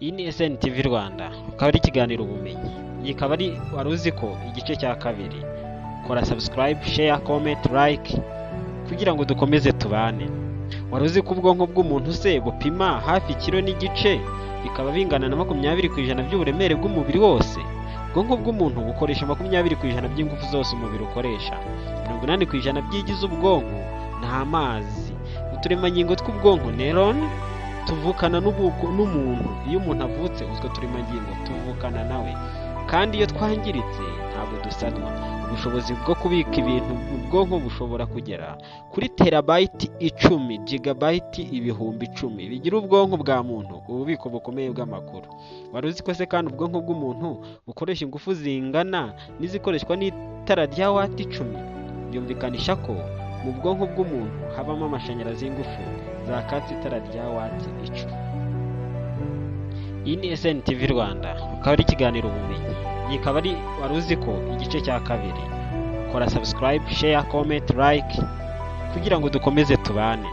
Iyi ni SNTV Rwanda, akaba ari ikiganiro ubumenyi. Iyi ikaba ari wari uzi ko igice cya kabiri. Kora subscribe, share, comment, like kugira ngo dukomeze tubane. Wari uzi ko ubwonko bw'umuntu se bupima hafi kilo n'igice, bikaba bingana na 20% by'uburemere bw'umubiri wose. Ubwonko bw'umuntu bukoresha 20% by'ingufu zose umubiri ukoresha. 80% by'igize ubwonko ni amazi. Uturemangingo tw'ubwonko neuron tuvukana n'umuntu. Iyo umuntu avutse utwo turemangingo tuvukana nawe, kandi iyo twangiritse ntabwo dusanwa. Ubushobozi bwo kubika ibintu mu bwonko bushobora kugera kuri terabayiti 10, gigabayiti 10,000 bigira ubwonko bwa muntu, ububiko bukomeye bw'amakuru. Wari uzi ko se kandi ubwonko bw'umuntu bukoresha ingufu zingana n'izikoreshwa n'itara rya wati 10? Byumvikanisha ko mu bwonko bw'umuntu habamo amashanyarazi y'ingufu zakatse itara rya wati 10. Iyi ni SNTV Rwanda, akaba ari ikiganiro ubumenyi. Iyi ikaba ari wari uzi ko igice cya kabiri. Kora subscribe, share, comment, like kugira ngo dukomeze tubane.